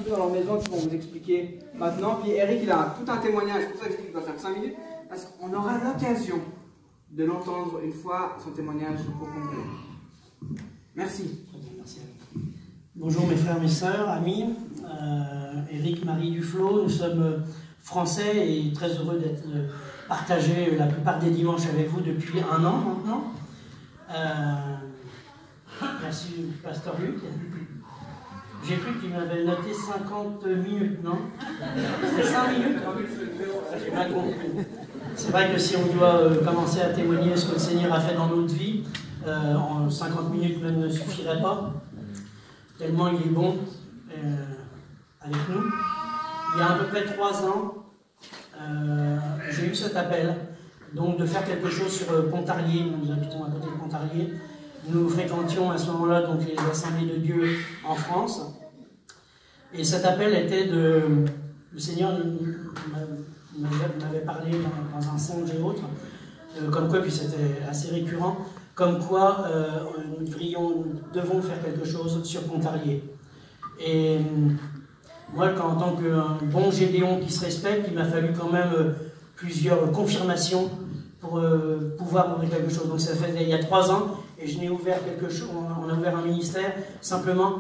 peu dans leur maison qui vont vous expliquer maintenant. Puis Eric, il a tout un témoignage, c'est pour ça que je dis qu'il doit faire 5 minutes, parce qu'on aura l'occasion de l'entendre une fois, son témoignage au complet. Merci. Merci. Bonjour mes frères, mes sœurs, amis. Eric, Marie Duflo, nous sommes français et très heureux d'être partagés la plupart des dimanches avec vous depuis 1 an maintenant. Merci, Pasteur Luc. J'ai cru qu'il m'avait noté 50 minutes, non? C'est 5 minutes? J'ai mal compris. C'est vrai que si on doit commencer à témoigner ce que le Seigneur a fait dans notre vie, en 50 minutes même ne suffirait pas, tellement il est bon avec nous. Il y a à peu près 3 ans, j'ai eu cet appel donc de faire quelque chose sur Pontarlier. Nous habitons à côté de Pontarlier. Nous fréquentions à ce moment-là donc les assemblées de Dieu en France. Et cet appel était de... Le Seigneur m'avait parlé dans un songe et autres, comme quoi, puis c'était assez récurrent, comme quoi nous devons faire quelque chose sur Pontarlier. Et moi, en tant qu'un bon Gédéon qui se respecte, il m'a fallu quand même plusieurs confirmations pour pouvoir ouvrir quelque chose. Donc ça fait il y a 3 ans, et je n'ai ouvert quelque chose, on a ouvert un ministère simplement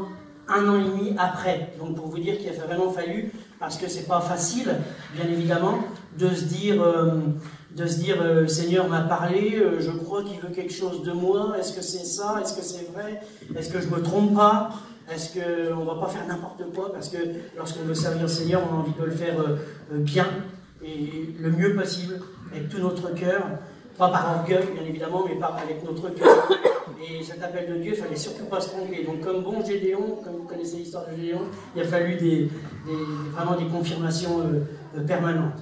1 an et demi après. Donc pour vous dire qu'il a vraiment fallu, parce que c'est pas facile, bien évidemment, de se dire le Seigneur m'a parlé, je crois qu'il veut quelque chose de moi, est-ce que c'est ça, est-ce que c'est vrai, est-ce que je me trompe pas, est-ce qu'on ne va pas faire n'importe quoi, parce que lorsqu'on veut servir le Seigneur, on a envie de le faire bien, et le mieux possible, avec tout notre cœur, pas par orgueil, bien évidemment, mais avec notre cœur. Et cet appel de Dieu, il ne fallait surtout pas se tromper. Donc comme bon Gédéon, comme vous connaissez l'histoire de Gédéon, il a fallu vraiment des confirmations permanentes.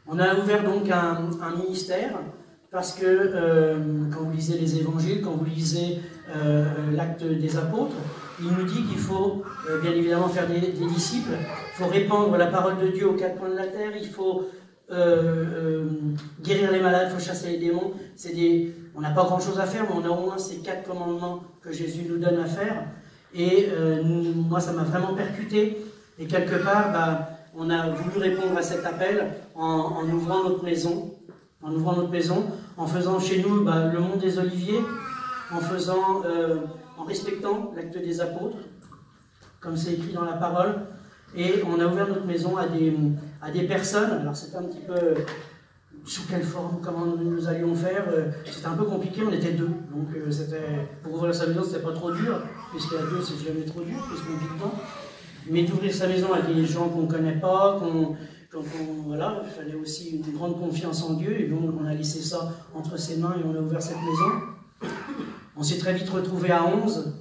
On a ouvert donc un ministère, parce que quand vous lisez les évangiles, quand vous lisez l'acte des apôtres, il nous dit qu'il faut bien évidemment faire des disciples, il faut répandre la parole de Dieu aux 4 coins de la terre, il faut guérir les malades, il faut chasser les démons. On n'a pas grand chose à faire, mais on a au moins ces 4 commandements que Jésus nous donne à faire. Et moi, ça m'a vraiment percuté. Et quelque part, on a voulu répondre à cet appel en ouvrant notre maison. En faisant chez nous le mont des Oliviers, en respectant l'acte des apôtres, comme c'est écrit dans la parole. Et on a ouvert notre maison à des personnes. Alors c'était un petit peu sous quelle forme, comment nous allions faire. C'était un peu compliqué, on était 2. Donc pour ouvrir sa maison, c'était pas trop dur, puisqu'à 2, c'est jamais trop dur, puisqu'on vit dedans. Mais d'ouvrir sa maison à des gens qu'on ne connaît pas, voilà, il fallait aussi une grande confiance en Dieu, et donc on a laissé ça entre ses mains et on a ouvert cette maison. On s'est très vite retrouvé à 11,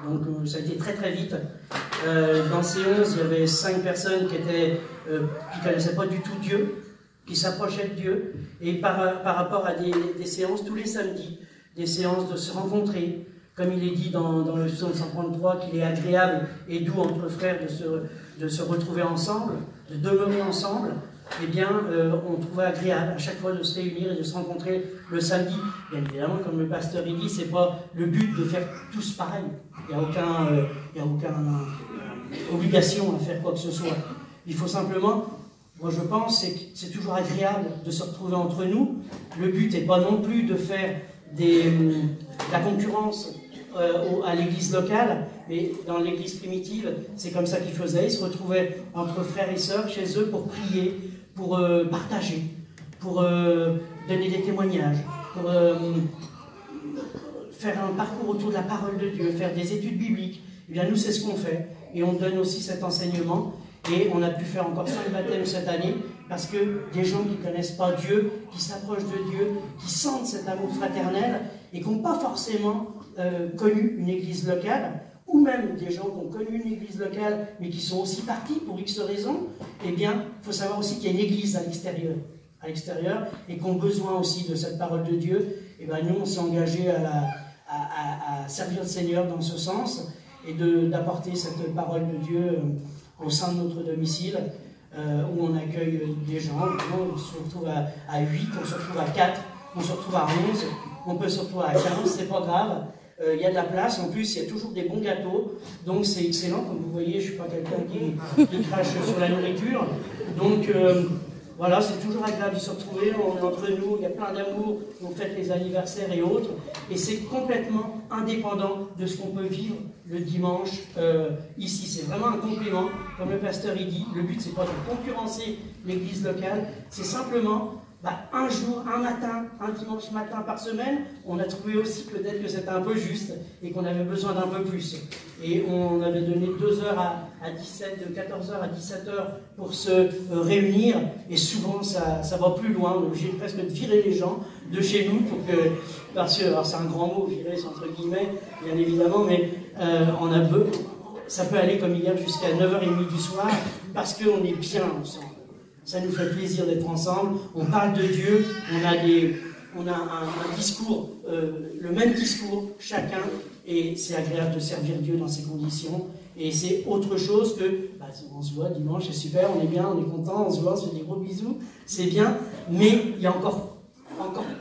donc ça a été très très vite. Dans ces 11, il y avait 5 personnes qui ne connaissaient pas du tout Dieu, qui s'approchaient de Dieu, et par rapport à des séances tous les samedis, des séances de se rencontrer, comme il est dit dans le psaume 133, qu'il est agréable et doux entre frères de se retrouver ensemble, de demeurer ensemble. Eh bien, on trouvait agréable à chaque fois de se réunir et de se rencontrer le samedi. Bien évidemment, comme le pasteur il dit, c'est pas le but de faire tous pareil. Il n'y a aucune obligation à faire quoi que ce soit. Il faut simplement, moi je pense, c'est toujours agréable de se retrouver entre nous. Le but n'est pas non plus de faire la concurrence à l'église locale, mais dans l'église primitive, c'est comme ça qu'ils faisaient. Ils se retrouvaient entre frères et sœurs chez eux pour prier, pour partager, pour donner des témoignages, pour faire un parcours autour de la parole de Dieu, faire des études bibliques. Eh bien, nous, c'est ce qu'on fait. Et on donne aussi cet enseignement. Et on a pu faire encore 5 baptêmes cette année, parce que des gens qui ne connaissent pas Dieu, qui s'approchent de Dieu, qui sentent cet amour fraternel, et qui n'ont pas forcément connu une église locale, ou même des gens qui ont connu une église locale, mais qui sont aussi partis pour X raisons, eh bien, il faut savoir aussi qu'il y a une église à l'extérieur, et qui ont besoin aussi de cette parole de Dieu. Et bien, nous, on s'est engagés à servir le Seigneur dans ce sens, et d'apporter cette parole de Dieu au sein de notre domicile, où on accueille des gens. On se retrouve à 8, on se retrouve à 4, on se retrouve à 11, on peut se retrouver à 15, c'est pas grave. il y a de la place, en plus il y a toujours des bons gâteaux, donc c'est excellent, comme vous voyez, je ne suis pas quelqu'un qui crache sur la nourriture, donc voilà, c'est toujours agréable de se retrouver, on est entre nous, il y a plein d'amour, on fête les anniversaires et autres, et c'est complètement indépendant de ce qu'on peut vivre le dimanche ici. C'est vraiment un complément, comme le pasteur il dit, le but c'est pas de concurrencer l'église locale, c'est simplement un jour, un matin, un dimanche matin par semaine, on a trouvé aussi peut-être que c'était un peu juste et qu'on avait besoin d'un peu plus. Et on avait donné 2 heures à 17, de 14h à 17h pour se réunir, et souvent ça va plus loin, on est obligé presque de virer les gens de chez nous, pour que, parce que, alors c'est un grand mot, virer, c'est entre guillemets, bien évidemment, mais ça peut aller comme hier jusqu'à 9h30 du soir, parce qu'on est bien ensemble. Ça nous fait plaisir d'être ensemble, on parle de Dieu, on a un discours, le même discours chacun, et c'est agréable de servir Dieu dans ces conditions. Et c'est autre chose que, on se voit dimanche, c'est super, on est bien, on est content, on se voit, on se fait des gros bisous, c'est bien, mais il y a encore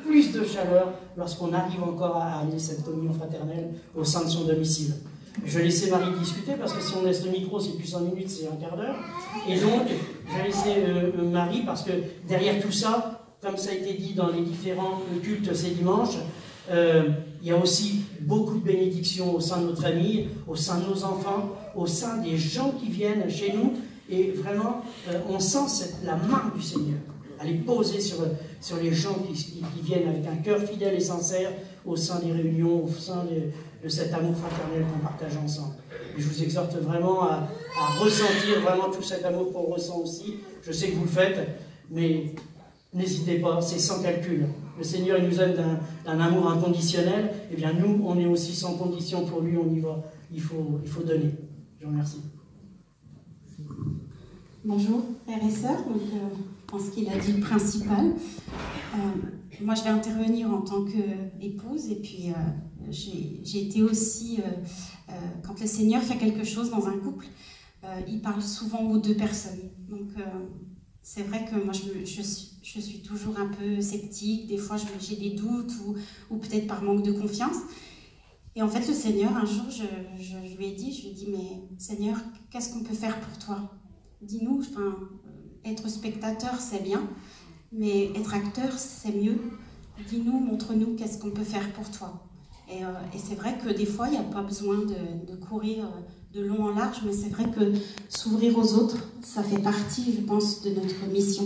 plus de chaleur lorsqu'on arrive encore à amener cette communion fraternelle au sein de son domicile. Je vais laisser Marie discuter, parce que si on laisse le micro, c'est plus 5 minutes, c'est un quart d'heure. Et donc, je vais laisser Marie, parce que derrière tout ça, comme ça a été dit dans les différents cultes ces dimanches, il y a aussi beaucoup de bénédictions au sein de notre famille, au sein de nos enfants, au sein des gens qui viennent chez nous. Et vraiment, on sent la main du Seigneur. Elle est posée sur les gens qui viennent avec un cœur fidèle et sincère au sein des réunions, au sein de cet amour fraternel qu'on partage ensemble. Et je vous exhorte vraiment à ressentir vraiment tout cet amour qu'on ressent aussi. Je sais que vous le faites, mais n'hésitez pas, c'est sans calcul. Le Seigneur, il nous aime d'un amour inconditionnel. Eh bien, nous, on est aussi sans condition pour lui, on y va. Il faut donner. Je vous remercie. Bonjour, frères et sœurs. Je pense qu'il a dit le principal. Moi, je vais intervenir en tant qu'épouse, et puis j'ai été aussi, quand le Seigneur fait quelque chose dans un couple, il parle souvent aux 2 personnes. Donc, c'est vrai que moi, je suis toujours un peu sceptique. Des fois, j'ai des doutes, ou peut-être par manque de confiance. Et en fait, le Seigneur, un jour, je lui ai dit, mais Seigneur, qu'est-ce qu'on peut faire pour toi? Dis-nous, être spectateur, c'est bien, mais être acteur, c'est mieux. Dis-nous, montre-nous qu'est-ce qu'on peut faire pour toi. Et c'est vrai que des fois, il n'y a pas besoin de courir de long en large, mais c'est vrai que s'ouvrir aux autres, ça fait partie, je pense, de notre mission,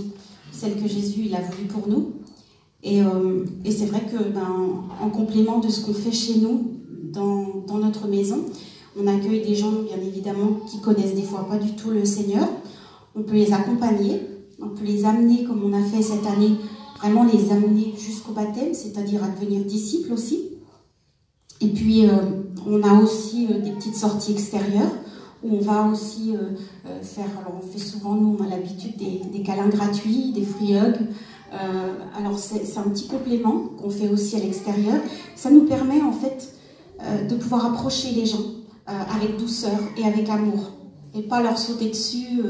celle que Jésus il a voulu pour nous. Et c'est vrai que, en complément de ce qu'on fait chez nous, dans notre maison, on accueille des gens, bien évidemment, qui connaissent des fois pas du tout le Seigneur. On peut les accompagner, on peut les amener, comme on a fait cette année, vraiment les amener jusqu'au baptême, c'est-à-dire à devenir disciples aussi. Et puis, on a aussi des petites sorties extérieures, où on va aussi faire, alors on fait souvent, nous, on a l'habitude des câlins gratuits, des free hugs. Alors, c'est un petit complément qu'on fait aussi à l'extérieur. Ça nous permet, en fait, de pouvoir approcher les gens avec douceur et avec amour, et pas leur sauter dessus,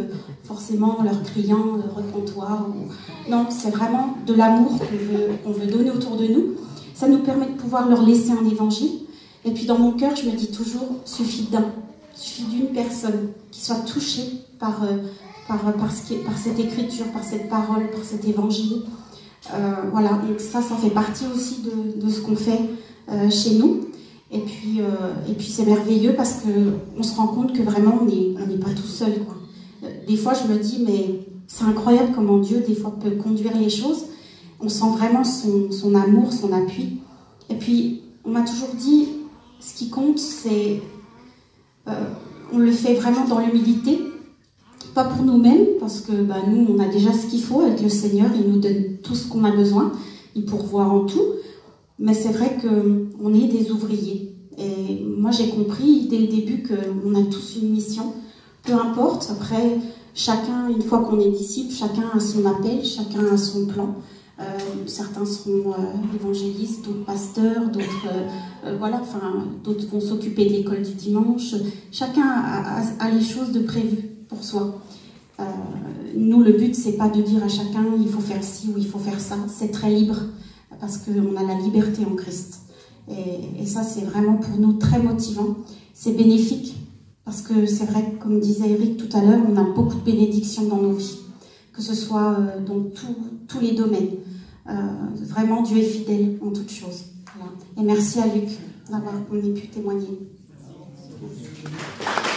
forcément en leur criant « repens-toi ». Non, c'est vraiment de l'amour qu'on veut donner autour de nous. Ça nous permet de pouvoir leur laisser un évangile. Et puis dans mon cœur, je me dis toujours, suffit d'une personne qui soit touchée par cette écriture, par cette parole, par cet évangile. Voilà, donc ça fait partie aussi de ce qu'on fait chez nous. Et puis c'est merveilleux, parce qu'on se rend compte que vraiment on n'est pas tout seul, quoi. Des fois je me dis, mais c'est incroyable comment Dieu des fois peut conduire les choses. On sent vraiment son amour, son appui. Et puis on m'a toujours dit, ce qui compte, c'est on le fait vraiment dans l'humilité, pas pour nous-mêmes, parce que nous on a déjà ce qu'il faut avec le Seigneur, il nous donne tout ce qu'on a besoin, il pourvoit en tout. Mais c'est vrai qu'on est des ouvriers. Et moi, j'ai compris dès le début qu'on a tous une mission. Peu importe, après, chacun, une fois qu'on est disciple, chacun a son appel, chacun a son plan. Certains seront évangélistes, d'autres pasteurs, d'autres vont s'occuper de l'école du dimanche. Chacun a les choses de prévues pour soi. Nous, le but, c'est pas de dire à chacun, il faut faire ci ou il faut faire ça. C'est très libre, parce qu'on a la liberté en Christ. Et ça, c'est vraiment pour nous très motivant. C'est bénéfique, parce que c'est vrai que, comme disait Eric tout à l'heure, on a beaucoup de bénédictions dans nos vies, que ce soit dans tous les domaines. Vraiment, Dieu est fidèle en toutes choses. Voilà. Et merci à Luc d'avoir qu'on ait pu témoigner. Merci.